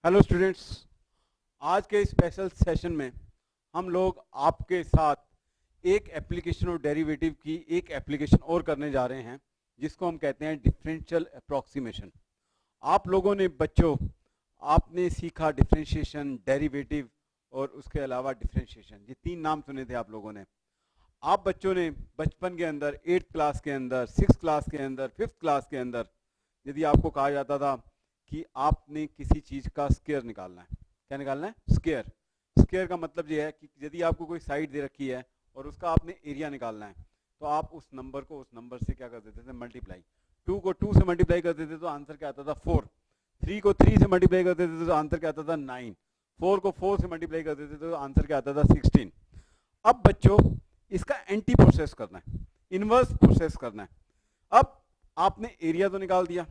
Hello students, आज के special session में हम लोग आपके साथ एक एप्लीकेशन और डेरिवेटिव की एक एप्लीकेशन और करने जा रहे हैं जिसको हम कहते हैं डिफरेंशियल अप्रॉक्सीमेशन। आप लोगों ने बच्चों आपने सीखा डिफरेंशिएशन, डेरिवेटिव और उसके अलावा डिफरेंशिएशन, ये तीन नाम सुने थे आप लोगों ने। आप बच्चों ने बचपन के अंदर 8th क्लास के अंदर, 6th क्लास के अंदर, 5th क्लास के अंदर यदि आपको कहा जाता था कि आपने किसी चीज़ का स्क्वायर निकालना है, क्या निकालना है? स्क्वायर। स्क्वायर का मतलब ये है कि यदि आपको कोई साइड दे रखी है और उसका आपने एरिया निकालना है तो आप उस नंबर को उस नंबर से क्या कर देते थे? मल्टीप्लाई। 2 को 2 से मल्टीप्लाई कर देते तो आंसर क्या आता था? 4। 3 को 3 से मल्टीप्लाई कर देते तो आंसर क्या आता था? 9। 4 को 4 से मल्टीप्लाई कर देते तो आंसर क्या आता था? 16। अब बच्चों इसका एंटी प्रोसेस करना है, इनवर्स प्रोसेस करना है। अब आपने एरिया तो निकाल दिया,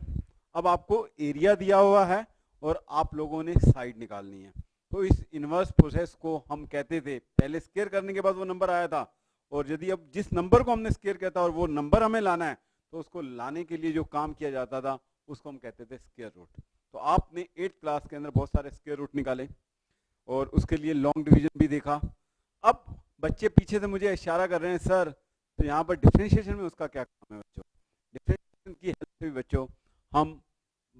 अब आपको एरिया दिया हुआ है और आप लोगों ने साइड निकालनी है। तो इस इनवर्स प्रोसेस को हम कहते थे, पहले स्क्वायर करने के बाद वो नंबर आया था, और यदि अब जिस नंबर को हमने स्क्वायर किया था और वो नंबर हमें लाना है तो उसको लाने के लिए जो काम किया जाता था उसको हम कहते थे स्क्वायर रूट। तो आपने 8th क्लास के अंदर बहुत सारे स्क्वायर रूट निकाले और उसके लिए लॉन्ग डिवीजन भी देखा। अब बच्चे पीछे से मुझे इशारा कर रहे हैं, सर तो यहाँ पर डिफरेंशिएशन में उसका क्या काम है? बच्चों डिफरेंशिएशन की हेल्प से भी बच्चों हम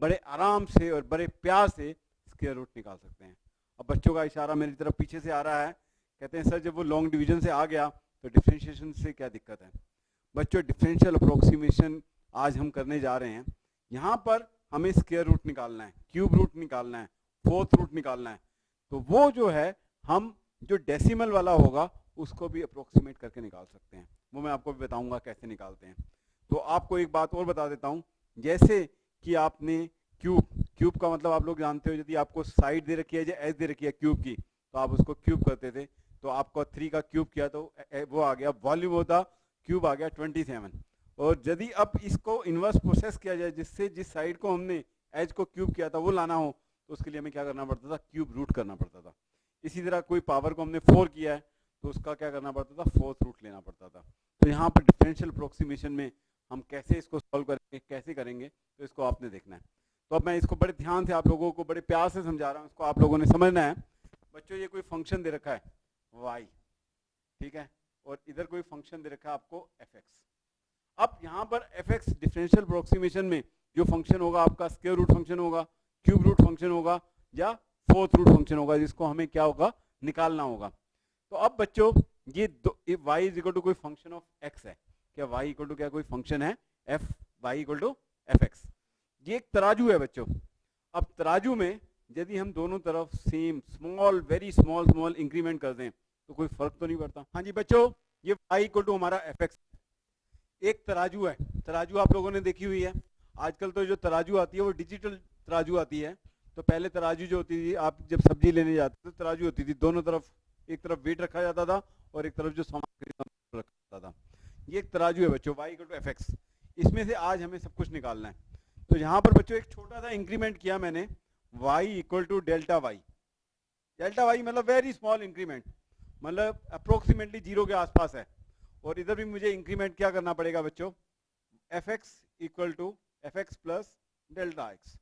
बड़े आराम से और बड़े प्यार से स्क्वायर रूट निकाल सकते हैं। अब बच्चों का इशारा मेरी तरफ पीछे से आ रहा है, कहते हैं सर जब वो लॉन्ग डिवीजन से आ गया तो डिफरेंशिएशन से क्या दिक्कत है? बच्चों डिफरेंशियल अप्रोक्सीमेशन आज हम करने जा रहे हैं। यहाँ पर हमें स्क्वायर रूट निकालना है, क्यूब रूट निकालना है, फोर्थ रूट निकालना है। तो वो जो है हम जो डेसिमल वाला होगा उसको भी अप्रोक्सीमेट करके निकाल सकते हैं, वो मैं आपको भी बताऊंगा कैसे निकालते हैं। तो आपको एक बात और बता देता हूँ, जैसे कि आपने क्यूब का मतलब आप लोग जानते हो, यदि आपको साइड दे रखी है या एज दे रखी है क्यूब की तो आप उसको क्यूब करते थे। तो आपको 3 का क्यूब किया तो वो आ गया, वॉल्यूम होता क्यूब आ गया 27। और यदि अब इसको इन्वर्स प्रोसेस किया जाए जिससे जिस साइड को हमने एज को क्यूब किया था वो लाना हो तो उसके लिए हमें क्या करना पड़ता था? क्यूब रूट करना पड़ता था। इसी तरह कोई पावर को हमने 4 किया है तो उसका क्या करना पड़ता था? फोर्थ रूट लेना पड़ता था। तो यहाँ पर डिफरेंशियल अप्रोक्सीमेशन में हम कैसे इसको सॉल्व करेंगे, कैसे करेंगे, तो इसको आपने देखना है। तो अब मैं इसको बड़े ध्यान से आप लोगों को बड़े प्यार से समझा रहा हूँ, इसको आप लोगों ने समझना है। बच्चों ये कोई फंक्शन दे रखा है y, ठीक है, और इधर कोई फंक्शन दे रखा है आपको fx। अब यहाँ पर fx डिफरेंशियल अप्रोक्सीमेशन में जो फंक्शन होगा आपका स्क्वायर रूट फंक्शन होगा, क्यूब रूट फंक्शन होगा या फोर्थ रूट फंक्शन होगा, जिसको हमें क्या होगा? निकालना होगा। तो अब बच्चों ये y इज इक्वल टू कोई फंक्शन ऑफ x है क्या? y इक्वल टू क्या कोई फंक्शन है f, y equal to fx। ये एक तराजू है बच्चों। अब तराजू में यदि हम दोनों तरफ same small, very small small increment कर दें तो कोई फर्क तो नहीं पड़ता। हाँ जी बच्चों, ये y इक्वल टू हमारा fx एक तराजू है। तराजू आप लोगों ने देखी हुई है। आजकल तो जो तराजू आती है वो डिजिटल तराजू आती है। तो पहले तराजू जो होती थी, आप जब सब्जी लेने जाते थे तराजू होती थी, दोनों तरफ एक तरफ वेट रखा जाता था और एक तरफ जो सामान खरीदना रखा जाता था। ये एक तराजू है बच्चों, y इक्वल टू fx। इसमें से आज हमें सब कुछ निकालना है। तो यहाँ पर बच्चों एक छोटा सा इंक्रीमेंट किया मैंने, y equal to delta y. Delta y मतलब वेरी स्मॉल इंक्रीमेंट, मतलब अप्रोक्सीमेटली 0 के आसपास है। और इधर भी मुझे इंक्रीमेंट क्या करना पड़ेगा बच्चों? fx equal to fx plus delta x।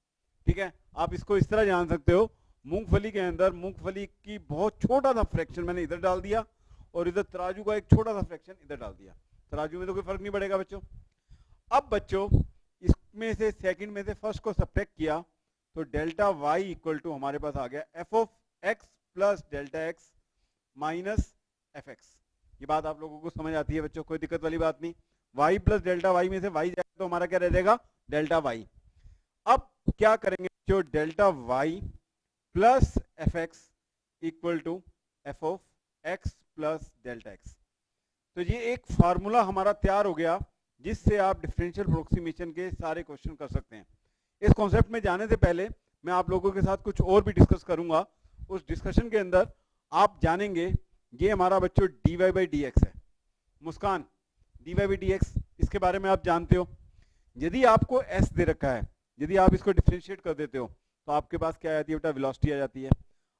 ठीक है, आप इसको इस तरह जान सकते हो, मूंगफली के अंदर मूंगफली की बहुत छोटा सा फ्रैक्शन मैंने इधर डाल दिया और इधर तराजू का एक छोटा सा फ्रैक्शन इधर डाल दिया। तराजू में तो कोई फर्क नहीं पड़ेगा बच्चों। अब बच्चों इसमें से सेकंड में से फर्स्ट को सब्ट्रैक्ट किया तो डेल्टा y इक्वल टू हमारे पास आ गया f of x plus delta x minus fx। ये बात आप लोगों को समझ आती है बच्चों, कोई दिक्कत वाली बात नहीं। y प्लस डेल्टा y में से y जाएगा तो हमारा क्या रह जाएगा? Delta y। अब क्या करेंगे जो delta y plus fx equal to f of x plus delta x। तो ये एक फार्मूला हमारा तैयार हो गया जिससे आप डिफरेंशियल अप्रोक्सीमेशन के सारे क्वेश्चन कर सकते हैं। इस कॉन्सेप्ट में जाने से पहले मैं आप लोगों के साथ कुछ और भी डिस्कस करूंगा। उस डिस्कशन के अंदर आप जानेंगे, ये हमारा बच्चों dy बाई डी एक्स है। मुस्कान, dy बाई डी एक्स इसके बारे में आप जानते हो। यदि आपको s दे रखा है, यदि आप इसको डिफरेंशिएट कर देते हो तो आपके पास क्या आ जाती है बेटा? वेलोसिटी आ जाती है।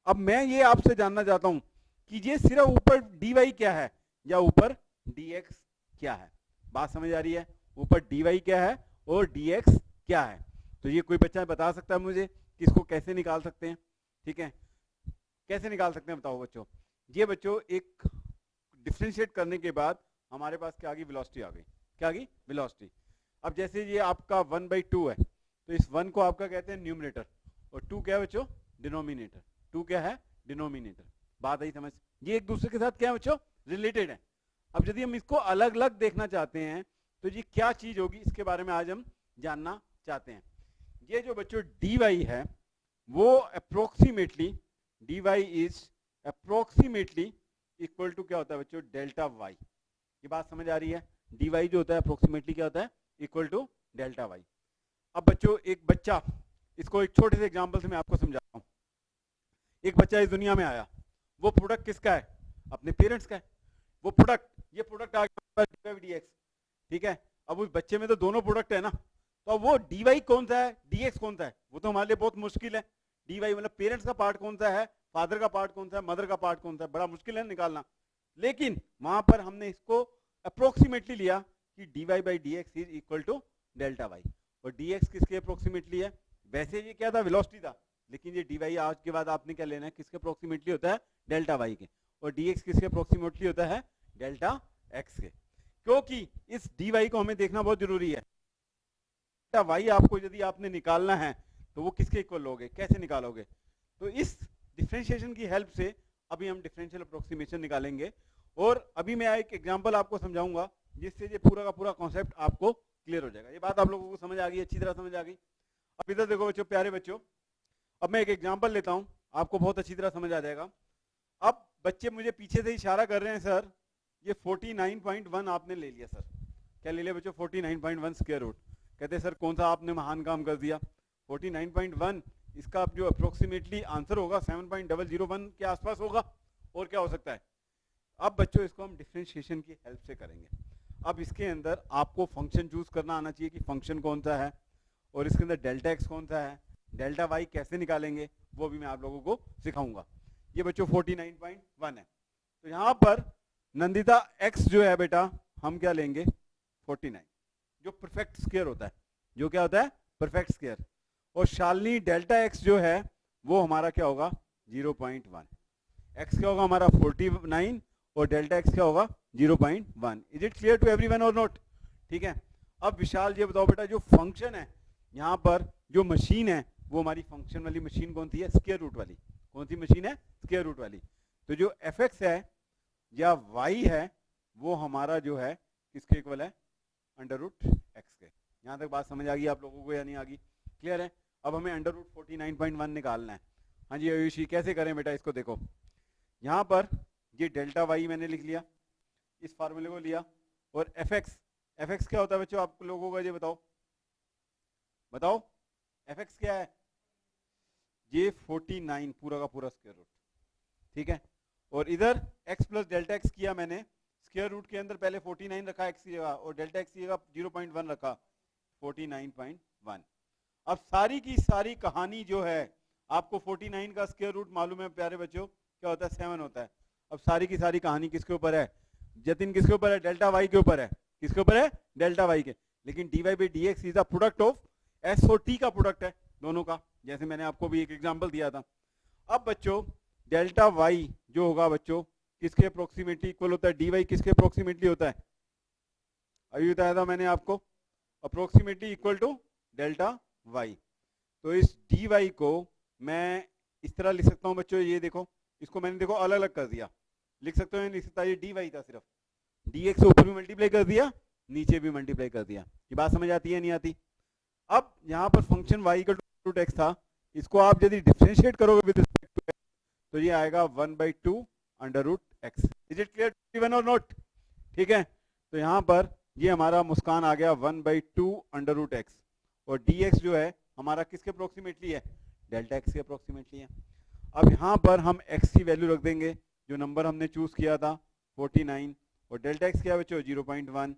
अब मैं ये आपसे जानना चाहता हूं कि ये सिर्फ ऊपर dy क्या है या ऊपर dx क्या है? बात समझ आ रही है? ऊपर dy क्या है और dx क्या है? तो ये कोई बच्चा बता सकता है मुझे कि इसको कैसे निकाल सकते हैं? ठीक है, कैसे निकाल सकते हैं बताओ बच्चों। ये बच्चों एक डिफरेंशिएट करने के बाद हमारे पास क्या आ गई, वेलोसिटी आ गई। क्या आ गई, वेलोसिटी। अब जैसे ये आपका 1/2 है, तो इस 1 को आपका कहते हैं न्यूमरेटर, और 2 क्या है बच्चों, डिनोमिनेटर। 2 क्या है, डिनोमिनेटर। बात आई समझ। ये एक दूसरे के साथ क्या है बच्चों, रिलेटेड है। अब यदि हम इसको अलग अलग देखना चाहते हैं तो ये क्या चीज होगी, इसके बारे में आज हम जानना चाहते हैं। ये जो बच्चों dy है वो approximately, dy is approximately equal to क्या होता है बच्चों, डेल्टा y। ये बात समझ आ रही है, dy जो होता है अप्रोक्सीमेटली क्या होता है, इक्वल टू डेल्टा y। अब बच्चों एक बच्चा, इसको एक छोटे से एग्जांपल से मैं आपको समझाता हूं। एक बच्चा इस दुनिया में आया, वो प्रोडक्ट किसका है, अपने पेरेंट्स का है। वो प्रोडक्ट, ये प्रोडक्ट आ गया dx, ठीक है। अब उस बच्चे में तो दोनों प्रोडक्ट है ना, तो अब वो dy कौन सा है, dx कौन सा है, वो तो हमारे लिए बहुत मुश्किल है। dy मतलब पेरेंट्स का पार्ट कौन सा है, फादर का पार्ट कौन सा है, मदर का पार्ट कौन सा है, बड़ा मुश्किल है निकालना। लेकिन वहां पर हमने इसको अप्रोक्सीमेटली लिया कि dy/dx is equal to delta y। और dx किसके अप्रोक्सीमेटली है, वैसे ये क्या था, वेलोसिटी था, लेकिन ये dy आज के बाद आपने क्या लेना है, किसके अप्रोक्सीमेटली होता है, डेल्टा y के। और dx किसके अप्रोक्सीमेटली होता है, डेल्टा x के। क्योंकि इस dy को हमें देखना बहुत जरूरी है। डेल्टा y आपको यदि आपने निकालना है तो वो किसके इक्वल लोगे, कैसे निकालोगे। तो इस डिफरेंशिएशन की हेल्प से अभी हम डिफरेंशियल अप्रोक्सीमेशन निकालेंगे। और अभी मैं एक एग्जांपल आपको समझाऊंगा जिससे ये पूरा का पूरा कॉन्सेप्ट आपको क्लियर हो जाएगा। ये बात आप लोगों को समझ आ गई, अच्छी तरह समझ आ गई। अब इधर देखो बच्चों, प्यारे बच्चों, अब मैं एक एग्जांपल लेता हूं, आपको बहुत अच्छी तरह समझ आ जाएगा। अब बच्चे मुझे पीछे से इशारा कर रहे हैं, सर ये 49.1 आपने ले लिया। सर क्या ले लिया बच्चों, 49.1 स्क्वायर रूट। कहते हैं सर कौन सा आपने महान काम कर दिया, 49.1 इसका जो अप्रोक्सीमेटली आंसर होगा 7.001 के आसपास होगा, और क्या हो सकता है। अब बच्चों इसको हम डिफरेंशिएशन की हेल्प से करेंगे। अब इसके अंदर आपको फंक्शन चूज करना आना चाहिए कि फंक्शन कौन सा है, और इसके अंदर डेल्टा एक्स कौन सा है, डेल्टा वाई कैसे निकालेंगे, वो भी मैं आप लोगों को सिखाऊंगा। ये बच्चों 49.1 है, तो यहां पर नंदिता एक्स जो है बेटा, हम क्या लेंगे 49, जो परफेक्ट स्क्वायर होता है, जो क्या होता है, परफेक्ट स्क्वायर। और शालिनी डेल्टा एक्स जो है वो हमारा क्या होगा, 0.1। एक्स क्या होगा हमारा 49, और डेल्टा एक्स क्या होगा 0.1। Is it clear to everyone और नॉट, ठीक है। अब विशाल ये बताओ बेटा, जो फंक्शन है यहाँ पर, जो मशीन है वो हमारी फंक्शन वाली मशीन कौन सी है, स्क्वायर रूट वाली। कौन सी मशीन है, स्क्वायर रूट वाली। तो जो एफ एक्स है या वाई है वो हमारा जो है किसके इक्वल है, अंडर रूट एक्स के। यहां तक बात समझ आ गई आप लोगों को या नहीं आ गई, क्लियर है। अब हमें अंडर रूट 49.1 निकालना है। हाँ जी आयुषी, कैसे करें बेटा, इसको देखो, यहां पर ये डेल्टा वाई मैंने लिख लिया, इस फार्मूले को लिया, और एफ एक्स क्या होता है बच्चों आप लोगों का, ये बताओ बताओ, एफ एक्स क्या है, ये 49 पूरा का पूरा स्क्वायर रूट, ठीक है। और इधर x प्लस डेल्टा एक्स किया मैंने, स्क्वायर रूट के अंदर पहले 49 रखा x की जगह, और डेल्टा एक्स की जगह 0.1 रखा, 49.1। अब सारी की सारी कहानी जो है, आपको 49 का स्क्वायर रूट मालूम है प्यारे बच्चों, क्या होता है, 7 होता है। अब सारी की सारी कहानी किसके ऊपर है, जतिन किसके ऊपर है, डेल्टा वाई के ऊपर है। किसके ऊपर है, डेल्टा वाई के। लेकिन dy/dx is a product of s और t का प्रोडक्ट है दोनों का, जैसे मैंने आपको भी एक एग्जांपल दिया था। अब बच्चों डेल्टा वाई जो होगा बच्चों किसके अप्रोक्सीमेटली इक्वल होता है, dy किसके अप्रोक्सीमेटली होता है, अभी बताया था मैंने आपको, approximately equal to delta y. तो इस dy को मैं इस तरह लिख सकता हूं बच्चों, ये देखो, इसको मैंने देखो अलग अलग कर दिया, लिख सकते हो, लिख सकता है, ये dy था सिर्फ, dx से ऊपर भी मल्टीप्लाई कर दिया, नीचे भी मल्टीप्लाई कर दिया। ये बात समझ आती है नहीं आती। अब यहाँ पर फंक्शन y का रूट एक्स था, इसको आप यदि डिफरेंशिएट करोगे विद रिस्पेक्ट टू एक्स तो ये आएगा 1/2 under root x. Is it clear even और नॉट, ठीक है। तो यहाँ पर ये हमारा मुस्कान आ गया 1/2 अंडर रूट एक्स, और dx जो है हमारा किसके अप्रोक्सीमेटली है, डेल्टा एक्स के अप्रोक्सीमेटली है। अब यहाँ पर हम x की वैल्यू रख देंगे, जो नंबर हमने चूज किया था 49, और डेल्टा एक्स क्या बच्चों 0.1,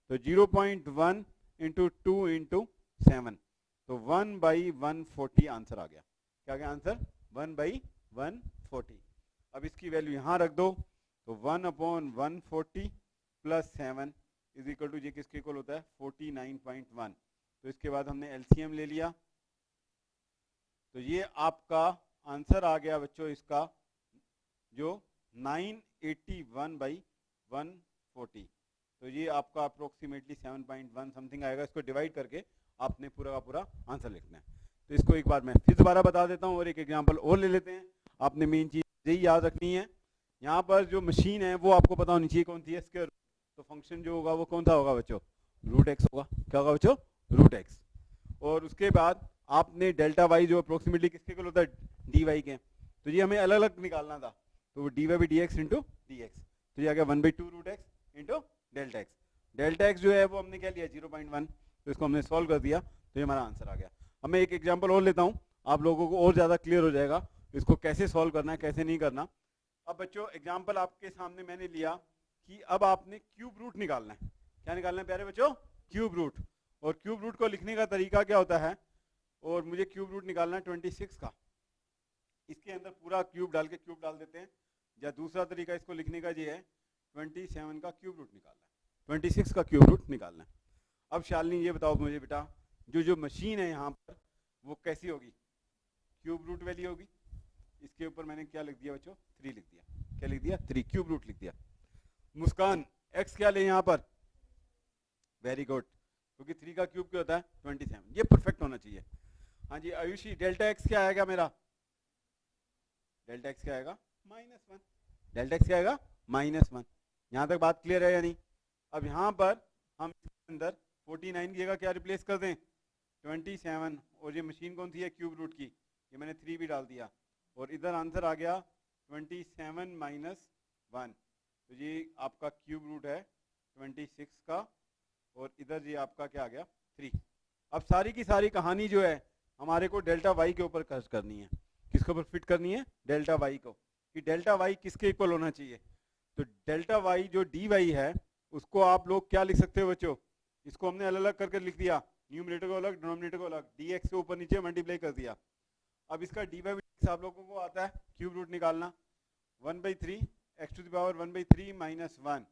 तो 0.1 इंटू 2 इंटू 7, तो 1/140 आंसर आ गया। क्या गया आंसर, 1/140। अब इसकी वैल्यू यहाँ रख दो, तो 1/140 प्लस 7 इज इक्वल टू, ये किसके इक्वल होता है 49.1। तो इसके बाद हमने एलसीएम ले लिया, तो ये आपका आंसर आ गया बच्चों इसका जो 981/140, तो ये आपका अप्रोक्सीमेटली 7.1 समथिंग आएगा। इसको डिवाइड करके आपने पूरा का पूरा आंसर लिखना है। तो इसको एक बार मैं फिर दोबारा बता देता हूँ और एक एग्जांपल और ले लेते हैं। आपने मेन चीज यही याद रखनी है, यहाँ पर जो मशीन है वो आपको पता होनी चाहिए कौन सी है, स्क्वायर। तो फंक्शन जो होगा वो कौन सा होगा बच्चों, रूट एक्स होगा। क्या होगा बच्चों, रूट एक्स। और उसके बाद आपने डेल्टा वाई जो अप्रोक्सीमेटली किसके इक्वल होता है, डी वाई के, तो ये हमें अलग अलग निकालना था। तो d y by d x into d x, तो ये आ गया 1/2 root x into delta x. Delta x जो है वो हमने क्या लिया 0.1, तो इसको हमने सॉल्व कर दिया, तो ये हमारा आंसर आ गया। अब मैं एक एग्जांपल और लेता हूँ, आप लोगों को और ज़्यादा क्लियर हो जाएगा इसको कैसे सॉल्व करना है कैसे नहीं करना। अब बच्चों एग्जाम्पल आपके सामने मैंने लिया कि अब आपने क्यूब रूट निकालना है। क्या निकालना है प्यारे बच्चों, क्यूब रूट। और क्यूब रूट को लिखने का तरीका क्या होता है, और मुझे क्यूब रूट निकालना है 26 का। इसके अंदर पूरा क्यूब डाल के क्यूब डाल देते हैं, या दूसरा तरीका इसको लिखने का ये है 27 का क्यूब रूट निकालना है, 26 का क्यूब रूट निकालना है। अब शालिनी ये बताओ मुझे बेटा, जो मशीन है यहाँ पर वो कैसी होगी, क्यूब रूट वाली होगी। इसके ऊपर मैंने क्या लिख दिया बच्चों, 3 लिख दिया। क्या लिख दिया, 3 क्यूब रूट लिख दिया। मुस्कान एक्स क्या ले यहाँ पर, वेरी गुड, क्योंकि 3 का क्यूब क्या होता है 27, ये परफेक्ट होना चाहिए। हाँ जी आयुषी, डेल्टा एक्स क्या आएगा मेरा, डेल्टा एक्स क्या आएगा -1, डेल्टा एक्स क्या आएगा -1। यहाँ तक बात क्लियर है या नहीं। अब यहाँ पर हम इसके अंदर 49 की जगह क्या रिप्लेस कर दें 27, और ये मशीन कौन सी है क्यूब रूट की, ये मैंने 3 भी डाल दिया, और इधर आंसर आ गया 27 - 1, तो ये आपका क्यूब रूट है 26 का, और इधर ये आपका क्या आ गया 3। अब सारी की सारी कहानी जो है हमारे को डेल्टा वाई के ऊपर खर्च करनी है। किसके ऊपर फिट करनी है, डेल्टा वाई को, कि डेल्टा वाई किसके इक्वल होना चाहिए। तो डेल्टा वाई जो डी वाई है उसको आप लोग क्या लिख सकते हो बच्चों, इसको हमने अलग अलग करके लिख दिया, न्यूमरेटर को अलग डिनोमिनेटर को अलग, डी एक्स के ऊपर नीचे मल्टीप्लाई कर दिया। अब इसका डी बाई एक्स आप लोगों को आता है क्यूब रूट निकालना, 1/3 एक्स टू द पावर 1/3 - 1,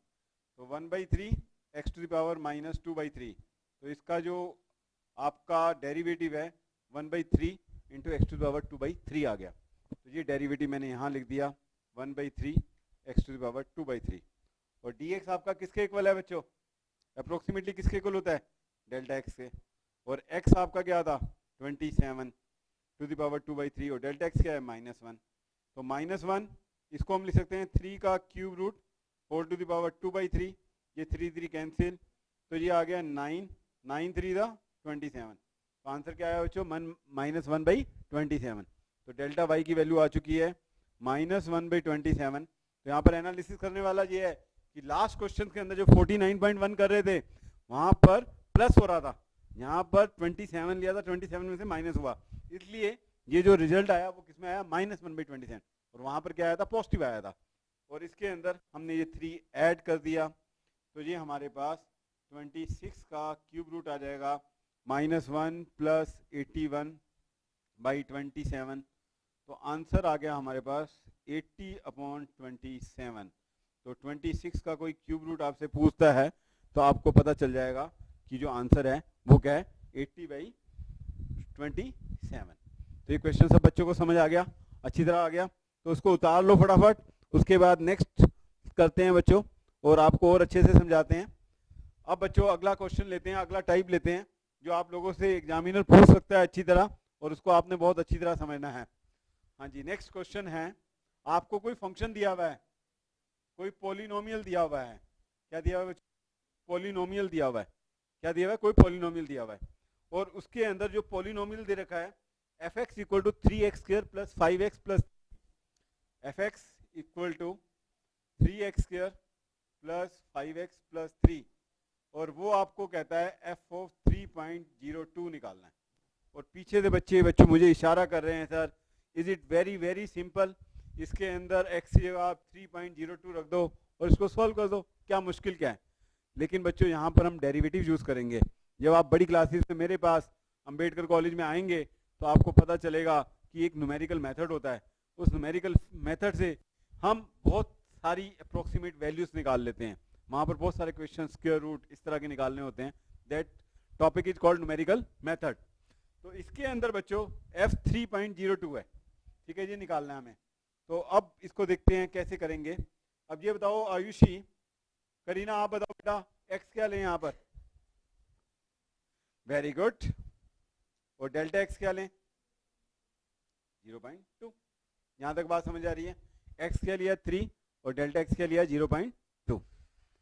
तो 1/3 एक्स टू द पावर -2/3, तो इसका जो आपका डेरिवेटिव है 1/3 into x to the power 2/3 आ गया। तो ये डेरिवेटिव मैंने यहाँ लिख दिया 1/3 एक्स टू द पावर 2/3, और डी एक्स आपका किसके इक्वल है बच्चों, अप्रोक्सीमेटली किसके इक्वल होता है, डेल्टा एक्स के, और एक्स आपका क्या था 27 टू द पावर 2/3, और डेल्टा एक्स क्या है -1, तो -1 इसको हम लिख सकते हैं 3 का cube root whole to the power 2/3, ये 3 कैंसिल, तो ये आ गया 9, 9 3 था 27, तो आंसर क्या आया बच्चों -1/27। तो डेल्टा वाई की वैल्यू आ चुकी है -1/27। तो यहाँ पर एनालिसिस करने वाला ये है कि लास्ट क्वेश्चन के अंदर जो 49.1 कर रहे थे वहां पर प्लस हो रहा था, यहाँ पर 27 लिया था, 27 में से माइनस हुआ, इसलिए ये जो रिजल्ट आया वो किसमें आया -1/27, और वहां पर क्या आया था पॉजिटिव आया था। और इसके अंदर हमने ये 3 ऐड कर दिया, तो ये हमारे पास 26 का क्यूब रूट आ जाएगा -1 + 81/27, तो आंसर आ गया हमारे पास 80/27। तो 26 का कोई क्यूब रूट आपसे पूछता है तो आपको पता चल जाएगा कि जो आंसर है वो क्या है 80/27। तो ये क्वेश्चन सब बच्चों को समझ आ गया, अच्छी तरह आ गया, तो उसको उतार लो फटाफट। उसके बाद नेक्स्ट करते हैं बच्चों और आपको और अच्छे से समझाते हैं। अब बच्चों अगला क्वेश्चन लेते हैं, अगला टाइप लेते हैं जो आप लोगों से एग्जामिनर पूछ सकता है अच्छी तरह, और उसको आपने बहुत अच्छी तरह समझना है। हाँ जी, नेक्स्ट क्वेश्चन है, आपको कोई फंक्शन दिया हुआ है, कोई पॉलिनोमियल दिया हुआ है, क्या दिया हुआ है, पॉलिनोमियल दिया हुआ है, क्या दिया हुआ है, कोई पॉलिनोमियल दिया हुआ है, और उसके अंदर जो पॉलिनोमियल दे रखा है fx = 3x² + 5x + fx = 3x² + 5x + 3, और वो आपको कहता है f(3.02) निकालना है। और पीछे से बच्चों मुझे इशारा कर रहे हैं sir is it very simple, इसके अंदर x की जगह आप 3.02 रख दो और इसको सॉल्व कर दो, क्या मुश्किल क्या है। लेकिन बच्चों यहाँ पर हम डेरिवेटिव यूज करेंगे। जब आप बड़ी क्लासेस में मेरे पास अंबेडकर कॉलेज में आएंगे तो आपको पता चलेगा कि एक न्यूमेरिकल मेथड होता है, उस न्यूमेरिकल मेथड से हम बहुत सारी अप्रोक्सीमेट वैल्यूज निकाल लेते हैं। वहाँ पर बहुत सारे क्वेश्चन स्क्वायर रूट इस तरह के निकालने होते हैं, that topic is called numerical method. तो इसके अंदर बच्चों f 3.02 है, ठीक है, ये निकालना है हमें। तो अब इसको देखते हैं कैसे करेंगे। अब ये बताओ आयुषी, करीना, आप बताओ बेटा एक्स क्या लें यहाँ पर? Very good. और डेल्टा एक्स क्या लें? 0.2। यहां तक बात समझ आ रही है? एक्स क्या लिया 3 और डेल्टा एक्स क्या लिया 0.2।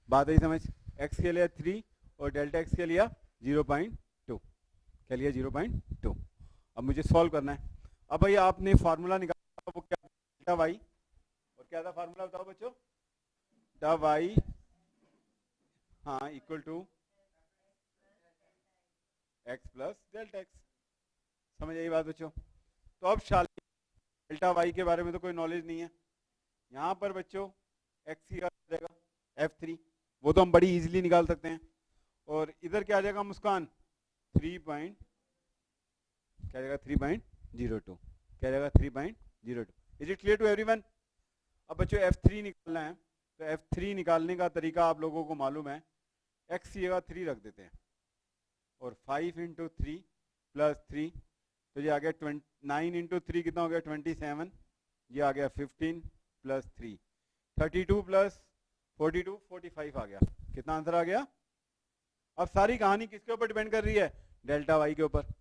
बात आई समझ? एक्स क्या लिया 3 और डेल्टा एक्स क्या लिया 0.2। क्या लिया 0.2। अब मुझे सॉल्व करना है। अब भाई आपने फार्मूला निकाला, वो क्या? डेल्टा वाई, और क्या था फार्मूला बताओ बच्चों? डेल्टा वाई, हाँ, equal to x plus delta x. समझ आई बात बच्चों? तो अब शाली डेल्टा वाई के बारे में तो कोई नॉलेज नहीं है। यहाँ पर बच्चों एक्स की आ जाएगा F3, वो तो हम बड़ी इजीली निकाल सकते हैं। और इधर क्या आ जाएगा मुस्कान? 3.02। क्या जाएगा 3.02। Is it clear to everyone? अब बच्चों F3 निकालना है, तो F3 निकालने का तरीका आप लोगों को मालूम है। x की जगह 3 रख देते हैं और 5 इंटू 3 प्लस 3, तो ये आ गया 9 इंटू 3 कितना हो गया 27। ये आ गया 15 प्लस 3 32 प्लस 42 45 आ गया। कितना आंसर आ गया? अब सारी कहानी किसके ऊपर डिपेंड कर रही है? डेल्टा वाई के ऊपर।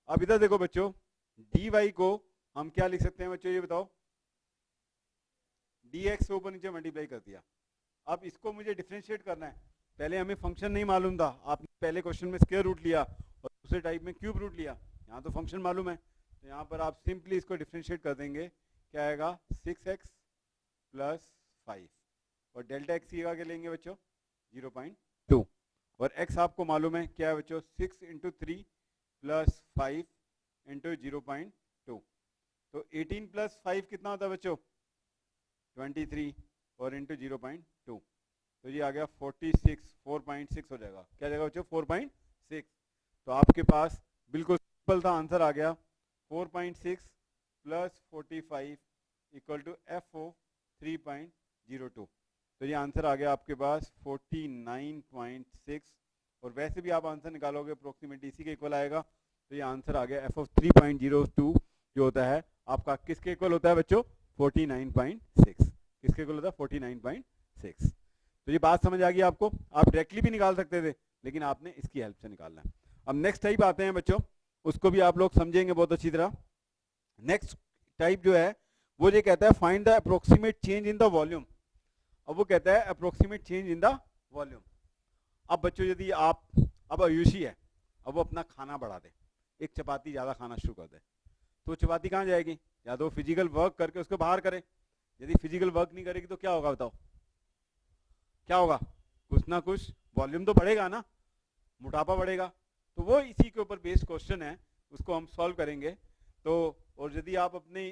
अब इधर देखो बच्चों, डी वाई को हम क्या लिख सकते हैं बच्चों, ये बताओ? डी एक्स से ऊपर नीचे मल्टीप्लाई कर दिया। अब इसको मुझे डिफरेंशिएट करना है। पहले हमें फंक्शन नहीं मालूम था, आपने पहले क्वेश्चन में स्क्वायर रूट लिया और दूसरे टाइप में क्यूब रूट लिया। यहाँ तो फंक्शन मालूम है, तो यहाँ पर आप सिंपली इसको डिफरेंशिएट कर देंगे। क्या आएगा? 6x प्लस 5, और डेल्टा एक्स की जगह क्या लेंगे बच्चों? 0.2। और x आपको मालूम है क्या है बच्चों? 6 इंटू 3 प्लस 5 इंटू 0.2। तो 18 प्लस 5 कितना होता है बच्चों? 23, और इंटू 0.2, तो ये आ गया 46, 4.6 हो जाएगा। क्या जाएगा बच्चों? 4.6। तो आपके पास बिल्कुल सिंपल था, आंसर आ गया 4.6 प्लस 45 इक्वल टू FO 3.02। तो ये आंसर आ गया आपके पास 49.6। और वैसे भी आप आंसर निकालोगे अप्रोक्सीमेटली इसी के इक्वल आएगा। तो ये आंसर आ गया FO 3.02 जो होता है आपका किसके इक्वल होता है बच्चों? 49.6। किसके इक्वल होता है? 49.6। तो ये बात समझ आ गई आपको? आप डायरेक्टली भी निकाल सकते थे, लेकिन आपने इसकी हेल्प से निकालना है। अब नेक्स्ट टाइप आते हैं बच्चों, उसको भी आप लोग समझेंगे बहुत अच्छी तरह। नेक्स्ट टाइप जो है वो ये कहता है find the approximate change in the volume. अब वो कहता है approximate change in the volume. अब बच्चों यदि आप, अब आयुषी है, अब वो अपना खाना बढ़ा दे, एक चपाती ज्यादा खाना शुरू कर दे, तो चपाती कहाँ जाएगी? या तो फिजिकल वर्क करके उसको बाहर करे। यदि फिजिकल वर्क नहीं करेगी तो क्या होगा बताओ? क्या होगा? कुछ ना कुछ वॉल्यूम तो बढ़ेगा ना, मोटापा बढ़ेगा। तो वो इसी के ऊपर बेस्ड क्वेश्चन है, उसको हम सॉल्व करेंगे। तो और यदि आप अपने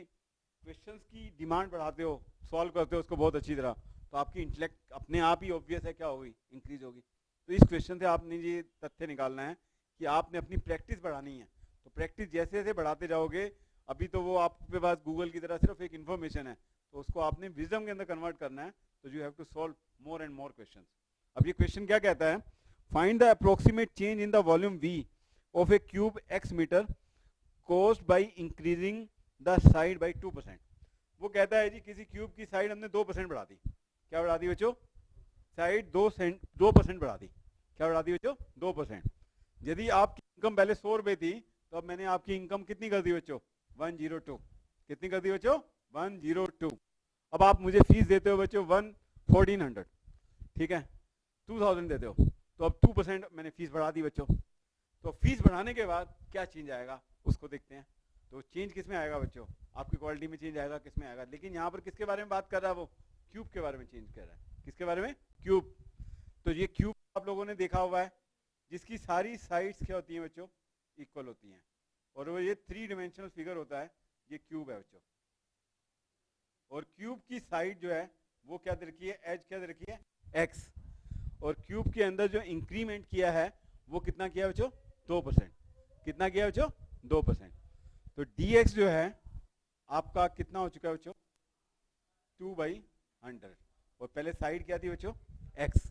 क्वेश्चंस की डिमांड बढ़ाते हो, सॉल्व करते हो उसको बहुत अच्छी तरह, तो आपकी इंटेलेक्ट अपने आप ही ऑब्वियस है क्या होगी? इंक्रीज होगी। तो इस क्वेश्चन से आपने ये तथ्य निकालना है कि आपने अपनी प्रैक्टिस बढ़ानी है। तो प्रैक्टिस जैसे जैसे बढ़ाते जाओगे, अभी तो वो आपके पास गूगल की तरह सिर्फ एक इन्फॉर्मेशन है, तो उसको आपने विजडम के अंदर कन्वर्ट करना है। तो you have to solve more and more questions. अब ये क्वेश्चन क्या कहता है? Find the approximate change in the volume V of a cube x metre caused by increasing the side by 2%। वो कहता है जी किसी क्यूब की साइड हमने 2% बढ़ा दी। क्या बढ़ा दी बच्चों? साइड 2% बढ़ा दी। क्या बढ़ा दी बच्चों? 2%। यदि आपकी इनकम पहले 100 रुपए थी, तो अब मैंने आपकी इनकम कितनी कर दी बच्चों? 102। कितनी कर दी बच्चों? 102। अब आप मुझे फीस देते हो बच्चों 1400, ठीक है, 2000 देते हो, तो अब 2% मैंने फीस बढ़ा दी बच्चों। तो फीस बढ़ाने के बाद क्या चेंज आएगा उसको देखते हैं। तो चेंज किस में आएगा बच्चों? आपकी क्वालिटी में चेंज आएगा, किस में आएगा? लेकिन यहाँ पर किसके बारे में बात कर रहा है? वो क्यूब के बारे में चेंज कर रहा है। किसके बारे में? क्यूब। तो ये क्यूब आप लोगों ने देखा हुआ है, जिसकी सारी साइड्स क्या होती हैं बच्चों? इक्वल होती हैं, और वो ये 3 डायमेंशनल फिगर होता है। ये क्यूब है बच्चों, और क्यूब की साइड जो है वो क्या दे रखी है? एज क्या दे रखी है? x। और क्यूब के अंदर जो इंक्रीमेंट किया है वो कितना किया बच्चों? 2%। कितना किया बच्चों? 2%। तो dx जो है आपका कितना हो चुका है बच्चों? 2/100। और पहले साइड क्या थी बच्चों? x।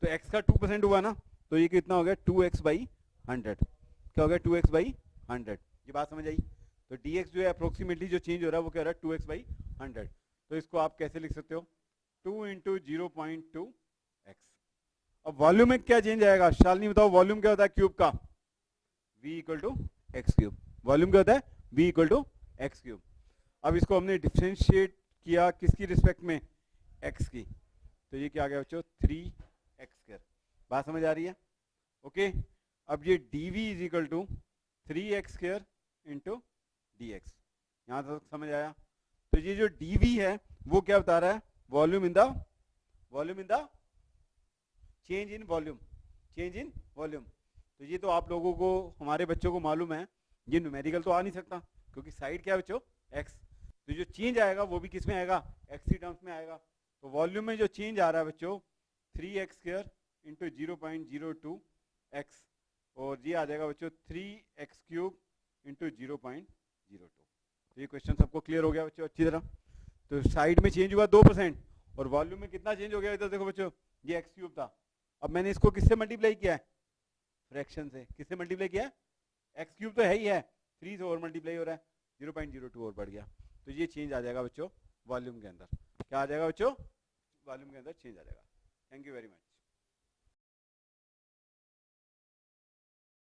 तो x का 2% हुआ ना, तो ये कितना हो गया? 2x/100। क्या हो गया? 2x/100। ये बात समझ आई? तो dx जो है अप्रोक्सीमेटली जो चेंज हो रहा है वो क्या हो रहा है 2x बाई 100। तो इसको आप कैसे लिख सकते हो 2 इंटू 0.2x। अब वॉल्यूम में क्या चेंज आएगा, शालिनी बताओ वॉल्यूम क्या होता है क्यूब का, v equal to x cube. Volume क्या होता है v equal to x cube. अब इसको हमने डिफ्रेंशिएट किया किसकी रिस्पेक्ट में, x की, तो ये क्या आ गया बच्चों 3x²। बात समझ आ रही है, ओके। अब ये dv is equal to 3x² into dx, यहां तक समझ आया। तो ये जो dv है वो क्या बता रहा है, volume in the change in volume. तो ये तो आप लोगों को, हमारे बच्चों को मालूम है, ये न्यूमेरिकल तो आ नहीं सकता क्योंकि साइड क्या है बच्चों x। तो जो चेंज आएगा वो भी किस में आएगा, x की टर्म्स में आएगा। तो वॉल्यूम में जो चेंज आ रहा है बच्चों 3x² इंटू 0.02x, और ये आ जाएगा बच्चों 3x³ इंटू 0.02। तो ये क्वेश्चन सबको क्लियर हो गया बच्चों अच्छी तरह। तो साइड में चेंज हुआ 2% और वॉल्यूम में कितना चेंज हो गया, इधर देखो बच्चों ये x³ था, अब मैंने इसको किससे मल्टीप्लाई किया है, फ्रैक्शन से। किससे मल्टीप्लाई किया है, x³ तो है ही है, 3 से और मल्टीप्लाई हो रहा है, 0.02 और बढ़ गया। तो ये चेंज आ जाएगा बच्चों वॉल्यूम के अंदर। क्या आ जाएगा बच्चों, वॉल्यूम के अंदर चेंज आ जाएगा। Thank you very much.